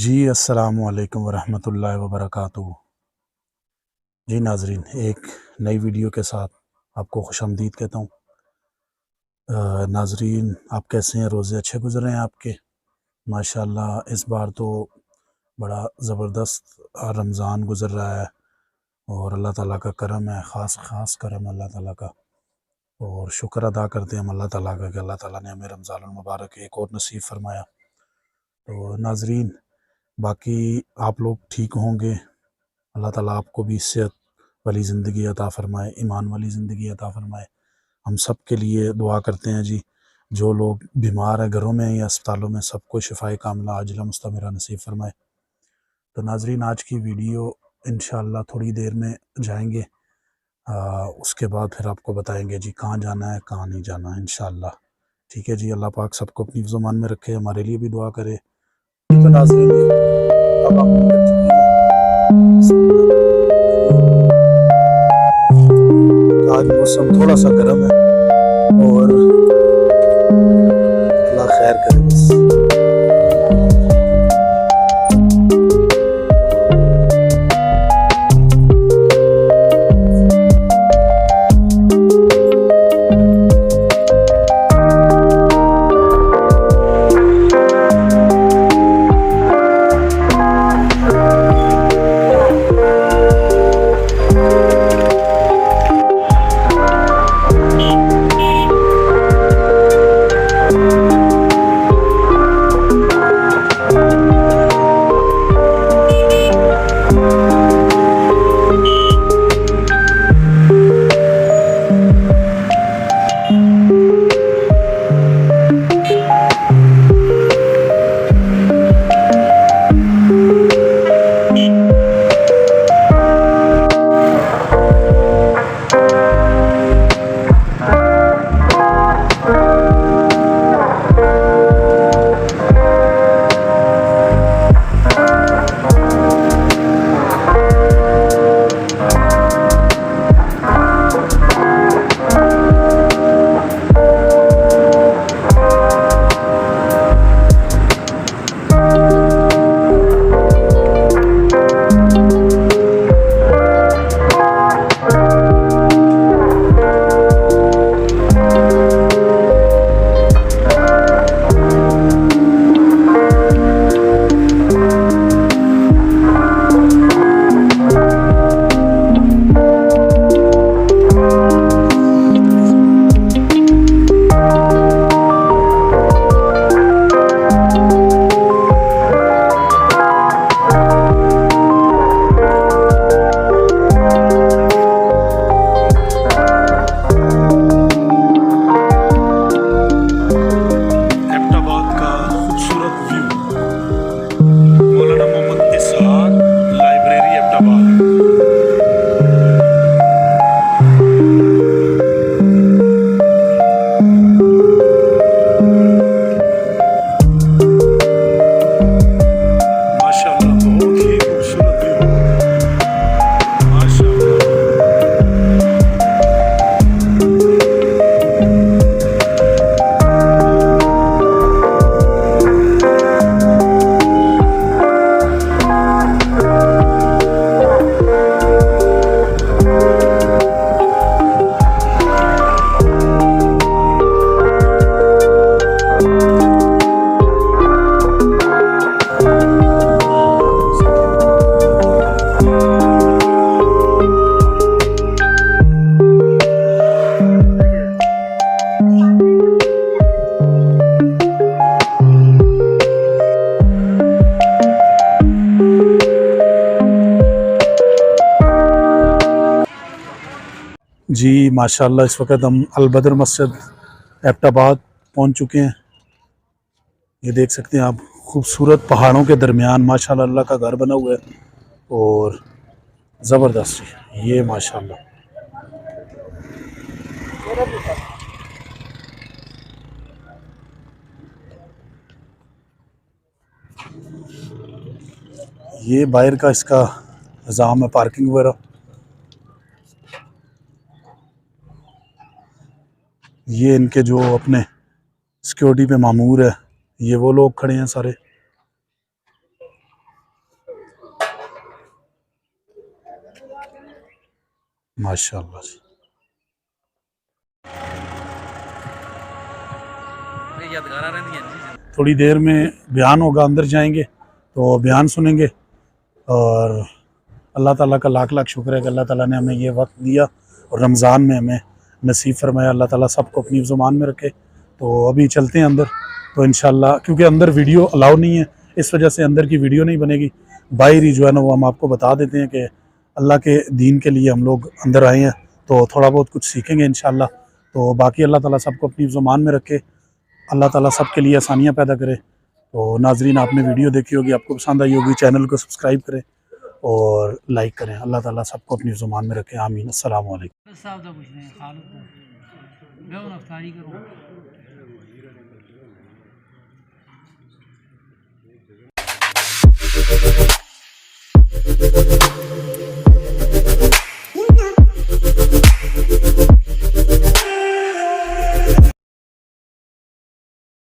जी अस्सलामु अलैकुम वरहमतुल्लाहि वबरकातुहू। जी नाजरीन, एक नई वीडियो के साथ आपको खुशामदीद कहता हूँ। नाजरीन, आप कैसे हैं? रोज़े अच्छे गुज़र रहे हैं आपके? माशाल्लाह इस बार तो बड़ा ज़बरदस्त रमज़ान गुज़र रहा है और अल्लाह ताला का करम है, ख़ास करम अल्लाह ताला का। और शुक्र अदा करते हैं हम अल्लाह ताला का कि अल्लाह ताला ने हमें रमज़ानुल मुबारक एक और नसीब फरमाया। तो नाजरीन, बाकी आप लोग ठीक होंगे। अल्लाह ताला आपको भी सेहत वाली ज़िंदगी अता फ़रमाए, ईमान वाली ज़िंदगी अता फ़रमाए। हम सब के लिए दुआ करते हैं जी। जो लोग बीमार हैं घरों में या अस्पतालों में, सबको शिफ़ाए कामिला आजिला मुस्तमिरा नसीब फ़रमाए। तो नाज़रीन, आज की वीडियो इंशाअल्लाह थोड़ी देर में जाएंगे, उसके बाद फिर आपको बताएंगे जी कहाँ जाना है कहाँ नहीं जाना है इंशाअल्लाह। ठीक है जी, अल्लाह पाक सबको अपनी ज़ुबान में रखे, हमारे लिए भी दुआ करे। तो नाज़रीन, अब आप निकल चुके हैं। आज मौसम थोड़ा सा गर्म है और अल्लाह खैर करे बस। जी माशाल्लाह, इस वक्त हम अलबदर मस्जिद एबटाबाद पहुंच चुके हैं। ये देख सकते हैं आप, खूबसूरत पहाड़ों के दरमियान माशाल्लाह अल्लाह का घर बना हुआ है और ज़बरदस्त। ये माशाल्लाह ये बाहर का इसका निज़ाम है, पार्किंग वगैरह। ये इनके जो अपने सिक्योरिटी पे मामूर है, ये वो लोग खड़े हैं सारे। माशाल्लाह जी। थोड़ी देर में बयान होगा, अंदर जाएंगे तो बयान सुनेंगे। और अल्लाह ताला का लाख लाख शुक्र है कि अल्लाह ताला ने हमें ये वक्त दिया और रमज़ान में हमें नसीब फरमाया। अल्लाह ताला सबको अपनी ज़ुबान में रखे। तो अभी चलते हैं अंदर, तो इंशाल्लाह क्योंकि अंदर वीडियो अलाउ नहीं है, इस वजह से अंदर की वीडियो नहीं बनेगी। बाहर ही जो है ना वो हम आपको बता देते हैं कि अल्लाह के दीन के लिए हम लोग अंदर आए हैं, तो थोड़ा बहुत कुछ सीखेंगे इंशाल्लाह। तो बाकी अल्लाह ताला सबको अपनी ज़ुबान में रखे, अल्लाह ताला सबके लिए आसानियाँ पैदा करे। तो नाजरीन, आपने वीडियो देखी होगी, आपको पसंद आई होगी, चैनल को सब्सक्राइब करें और लाइक करें। अल्लाह ताला सबको अपनी ज़ुबान में रखे। आमीन। अस्सलाम वालेकुम।